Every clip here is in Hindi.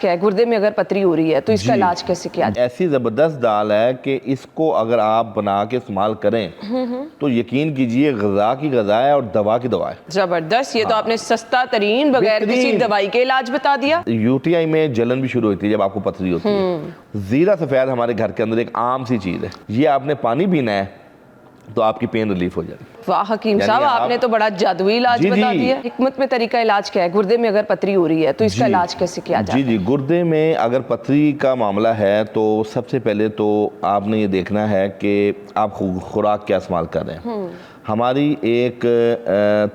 क्या है, गुर्दे में अगर पथरी हो रही है तो इसका इलाज कैसे किया जाए? ऐसी ज़बरदस्त दाल है कि इसको अगर आप बना के इस्तेमाल करें तो यकीन कीजिए गज़ा की गज़ा है और दवा की दवा है। जबरदस्त, ये तो आपने सस्ता तरीन बगैर किसी दवाई के इलाज बता दिया। यूटीआई में जलन भी शुरू होती है जब आपको पथरी होती है। जीरा सफ़ेद हमारे घर के अंदर एक आम सी चीज़ है, ये आपने पानी पीना है तो आपकी पेन रिलीफ हो जाएगी। वाह हकीम साहब, आपने तो बड़ा जादुई इलाज बता दिया। हिकमत में तरीका इलाज क्या है? गुर्दे में अगर पथरी हो रही है तो इसका इलाज कैसे किया जाए? जी, गुर्दे में अगर पथरी का मामला है तो सबसे पहले तो आपने ये देखना है कि आप खुराक क्या इस्तेमाल कर रहे हैं। हमारी एक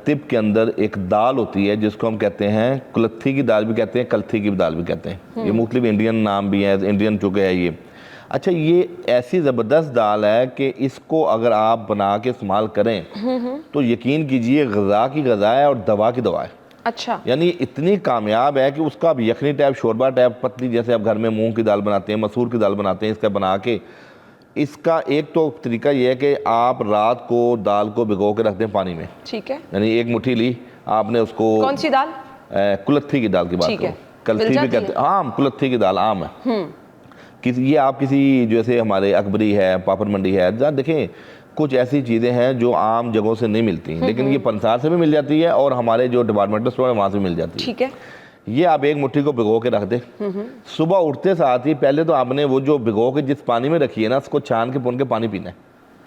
तिब के अंदर एक दाल होती है जिसको हम कहते हैं कुलत्थी की दाल भी कहते हैं, कलथी की दाल भी कहते हैं। ये मुख्तलिफ इंडियन नाम भी है, इंडियन चूँकि है ये। अच्छा, ये ऐसी ज़बरदस्त दाल है कि इसको अगर आप बना के इस्तेमाल करें तो यकीन कीजिए गज़ा की गज़ा है और दवा की दवा है। अच्छा, यानी इतनी कामयाब है कि उसका आप यखनी टाइप, शोरबा टाइप, पतली जैसे आप घर में मूंग की दाल बनाते हैं, मसूर की दाल बनाते हैं, इसका बना के इसका एक तो तरीका ये है कि आप रात को दाल को भिगो के रख दें पानी में। ठीक है, यानी एक मुट्ठी ली आपने, उसको कौन सी दाल? कुलत्थी की दाल की बात करो, कलथी भी कहते हैं, आम कुलत्थी की दाल आम है। ये आप किसी जैसे हमारे अकबरी है, पापड़ मंडी है, जहाँ देखें कुछ ऐसी चीज़ें हैं जो आम जगहों से नहीं मिलती, लेकिन ये पंसार से भी मिल जाती है और हमारे जो डिपार्टमेंटल स्टोर है वहाँ से मिल जाती है। ठीक है, ये आप एक मुट्ठी को भिगो के रख दे। सुबह उठते साथ ही पहले तो आपने वो जो भिगो के जिस पानी में रखी है ना, उसको छान के पुन के पानी पीना है।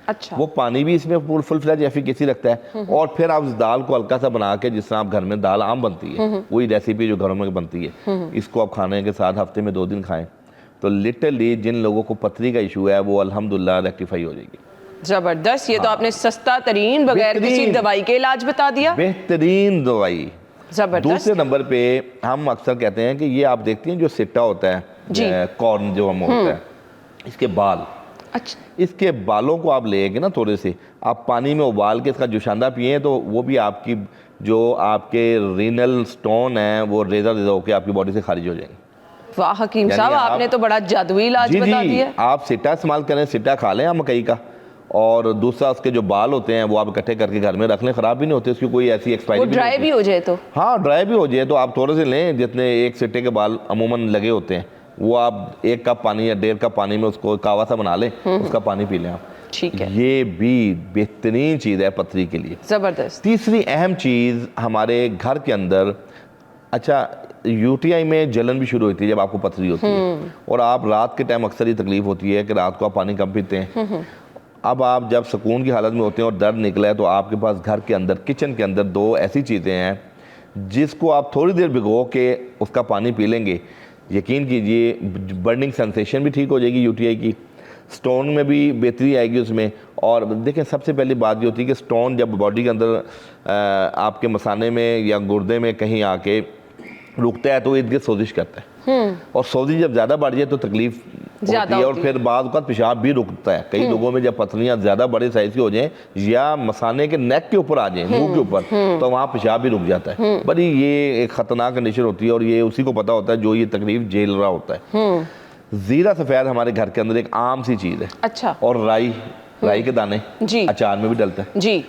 अच्छा, वो पानी भी इसमें फुल फ्लैज एफिकेसी रखता है। और फिर आप इस दाल को हल्का सा बना के, जिस तरह आप घर में दाल आम बनती है वही रेसिपी जो घरों में बनती है, इसको आप खाने के साथ हफ्ते में 2 दिन खाएं तो लिटरली जिन लोगों को पथरी का इशू है वो अल्हम्दुलिल्लाह रेक्टिफाई हो जाएगी। जबरदस्त, ये तो आपने सस्ता तरीन बगैर किसी दवाई के इलाज बता दिया। बेहतरीन दवाई। जबरदस्त। दूसरे नंबर पे हम अक्सर कहते हैं कि ये आप देखती हैं जो सिट्टा होता है, कॉर्न जो हम होता है, इसके बाल। अच्छा, इसके बालों को आप लेके ना थोड़े से आप पानी में उबाल के इसका जुशांदा पिए तो वो भी आपकी जो आपके रीनल स्टोन है वो रेजा रेजा होकर आपकी बॉडी से खारिज हो जाएंगे। वाह हकीम साहब, आपने तो बड़ा जादुई इलाज बता दिया। आप सिट्टा इस्तेमाल करें, सिट्टा खा लें आप मकई का, और दूसरा उसके जो बाल होते हैं वो आप इकट्ठे करके घर में रख लें, ख़राब भी नहीं होते, उसकी कोई ऐसी एक्सपायरी भी ड्राई भी हो जाए तो। हाँ, ड्राई भी हो जाए तो आप थोड़े से लें, जितने एक सिट्टे के बाल अमूमन लगे होते हैं वो आप 1 कप पानी या 1.5 कप पानी में उसको कावा सा बना लें, उसका पानी पी लें आप। ठीक है, ये भी बेहतरीन चीज़ है पथरी के लिए। ज़बरदस्त। तीसरी अहम चीज़ हमारे घर के अंदर, अच्छा, यूटीआई में जलन भी शुरू होती है जब आपको पथरी होती है और आप रात के टाइम अक्सर ये तकलीफ होती है कि रात को आप पानी कम पीते हैं। अब आप जब सुकून की हालत में होते हैं और दर्द निकला है तो आपके पास घर के अंदर, किचन के अंदर 2 ऐसी चीज़ें हैं जिसको आप थोड़ी देर भिगो के उसका पानी पी लेंगे, यकीन कीजिए बर्निंग सेंसेशन भी ठीक हो जाएगी यूटीआई की, स्टोन में भी बेहतरी आएगी उसमें। और देखें, सबसे पहली बात ये होती है कि स्टोन जब बॉडी के अंदर आपके मसाने में या गुर्दे में कहीं आके रुकता है तो इर्द गिर्द सोजिश करता है, और सोजिश जब ज़्यादा बढ़ जाए तो तकलीफ होती है, और फिर बाद वक्त पेशाब भी रुकता है। कई लोगों में जब पथरियाँ ज़्यादा बड़े साइज़ की हो जाएं या मसाने के नेक के ऊपर आ जाएं, मुंह के ऊपर, तो वहाँ पेशाब भी रुक जाता है। बड़ी ये एक ख़तरनाक कंडीशन होती है और ये उसी को पता होता है जो ये तकलीफ झेल रहा होता है। जीरा सफ़ेद हमारे घर के अंदर एक आम सी चीज़ है। अच्छा, और राई के दाने अचार में भी डलता है जी।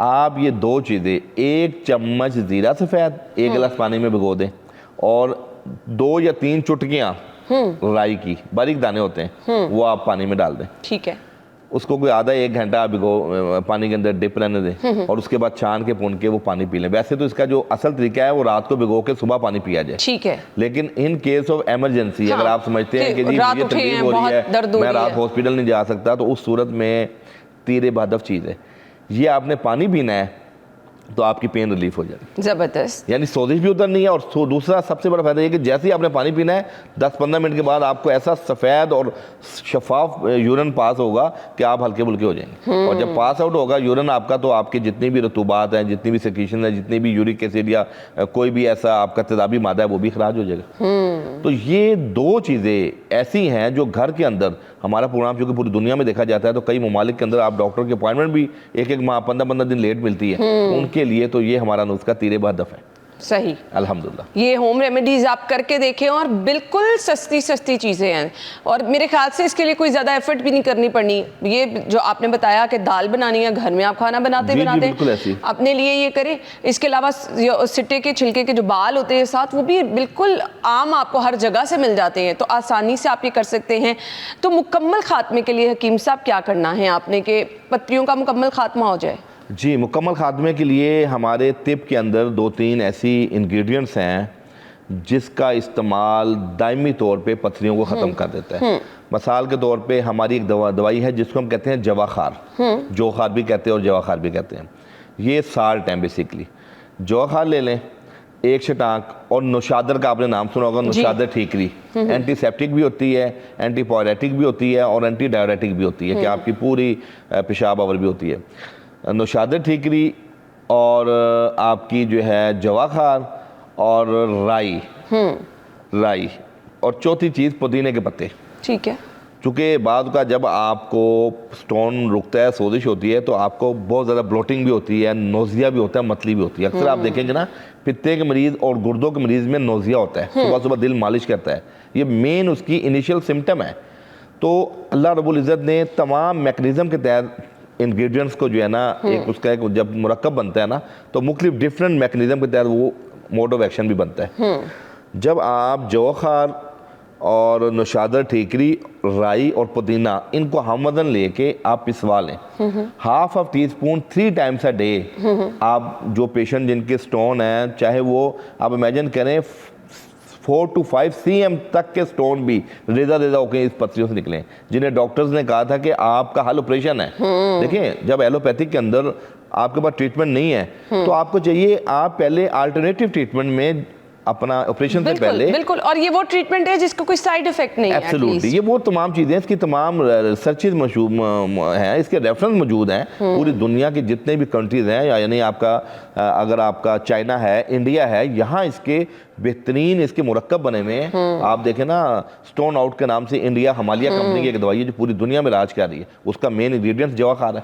आप ये 2 चीज़ें, 1 चम्मच जीरा सफ़ेद 1 गिलास पानी में भिगो दें और 2 या 3 चुटकियाँ राई की, बारीक दाने होते हैं, वो आप पानी में डाल दें। ठीक है, उसको कोई आधा 1 घंटा आप भिगो पानी के अंदर डिप रहने दें और उसके बाद छान के पुन के वो पानी पी लें। वैसे तो इसका जो असल तरीका है वो रात को भिगो के सुबह पानी पिया जाए। ठीक है, लेकिन इन केस ऑफ एमरजेंसी अगर आप समझते हैं कि जी मुझे तकलीफ हो रही है, मैं रात हॉस्पिटल नहीं जा सकता, तो उस सूरत में तीरे बहदफ चीज़ है, ये आपने पानी पीना है तो आपकी पेन रिलीफ हो जाएगी। ज़बरदस्त, यानी सोजिश भी उतर नहीं है। और दूसरा सबसे बड़ा फायदा ये कि जैसे ही आपने पानी पीना है 10-15 मिनट के बाद आपको ऐसा सफ़ेद और शफाफ यूरिन पास होगा कि आप हल्के फुल्के हो जाएंगे। और जब पास आउट होगा यूरिन आपका तो आपकी जितनी भी रतूबात हैं, जितनी भी सेक्रीशन है, जितनी भी यूरिक एसिड या कोई भी ऐसा आपका तेजाबी मादा है वो भी खराज हो जाएगा। तो ये 2 चीज़ें ऐसी हैं जो घर के अंदर, हमारा प्रोग्राम चूँकि पूरी दुनिया में देखा जाता है तो कई ममालिक के अंदर आप डॉक्टर की अपॉइंटमेंट भी 1-1 माह 15-15 दिन लेट मिलती है, उनके लिए तो ये हमारा नुस्खा तीरे बहदफ है। सही, अल्हम्दुलिल्लाह। ये होम रेमेडीज आप करके देखें और बिल्कुल सस्ती सस्ती चीज़ें हैं और मेरे ख्याल से इसके लिए कोई ज़्यादा एफर्ट भी नहीं करनी पड़नी। ये जो आपने बताया कि दाल बनानी है, घर में आप खाना बनाते बनाते अपने लिए ये करें। इसके अलावा सिट्टे के छिलके के जो बाल होते हैं साथ, वो भी बिल्कुल आम आपको हर जगह से मिल जाते हैं, तो आसानी से आप ये कर सकते हैं। तो मुकम्मल खात्मे के लिए हकीम साहब क्या करना है आपने कि पत्रियों का मुकम्मल खात्मा हो जाए? जी, मुकम्मल खात्मे के लिए हमारे तिब के अंदर 2-3 ऐसी इंग्रेडिएंट्स हैं जिसका इस्तेमाल दायमी तौर पे पथरियों को ख़त्म कर देता है। मिसाल के तौर पे हमारी एक दवाई है जिसको हम कहते हैं जवाखार, जोखार भी कहते हैं और जवाखार भी कहते हैं। ये साल्ट है बेसिकली। जवाखार ले लें 1 छटाक, और नौशादर का आपने नाम सुना होगा, नौशादर ठीकरी एंटीसेप्टिक भी होती है, एंटीपायरेटिक भी होती है और एंटी डायरेटिक भी होती है कि आपकी पूरी पेशाब आवर भी होती है। नौशादर ठीकरी और आपकी जो है जवाखार और राई और चौथी चीज़ पुदीने के पत्ते। ठीक है। चूँकि बाद का जब आपको स्टोन रुकता है, सोजिश होती है, तो आपको बहुत ज़्यादा ब्लोटिंग भी होती है, नोज़िया भी होता है, मतली भी होती है। अक्सर आप देखेंगे ना, पित्ते के मरीज़ और गुर्दों के मरीज़ में नोज़िया होता है, सुबह सुबह दिल मालिश करता है। ये मेन उसकी इनिशियल सिम्टम है। तो अल्लाह रब्बुल इज़्ज़त ने तमाम मैकेनिज़्म के तहत इंग्रेडिएंट्स को जो है ना, एक उसका एक जब मुरक्कब बनता है ना, तो मुख्तलिफ डिफरेंट मैकेनिज़्म के तहत वो मोड ऑफ एक्शन भी बनता है। जब आप जवाखार और नौशादर ठीकरी, राई और पुदीना, इनको हमवज़न लेके आप पिसवा लें, ½ टीस्पून 3 टाइम्स अ डे। आप जो पेशेंट जिनके स्टोन हैं, चाहे वो आप इमेजिन करें 4 to 5 cm तक के स्टोन भी रेजा रेजा होकर इस पत्रियों से निकले, जिन्हें डॉक्टर्स ने कहा था कि आपका हल ऑपरेशन है। देखिए, जब एलोपैथिक के अंदर आपके पास ट्रीटमेंट नहीं है, तो आपको चाहिए आप पहले अल्टरनेटिव ट्रीटमेंट में अपना ऑपरेशन से पहले। बिल्कुल, और ये वो ट्रीटमेंट है जिसका कोई साइड इफेक्ट नहीं है। एब्सोल्युटली, ये वो तमाम चीज़ें, इसकी तमाम रिसर्चेज मशहूर हैं, इसके रेफरेंस मौजूद हैं पूरी दुनिया के जितने भी कंट्रीज़ हैं, यानी आपका अगर आपका चाइना है, इंडिया है, यहाँ इसके बेहतरीन इसके मुरक्कब बने हुए हैं। आप देखें ना, स्टोन आउट के नाम से इंडिया हिमालय कंपनी की एक दवाई है जो पूरी दुनिया में राज कर रही है, उसका मेन इंग्रेडिएंट जवाखार है।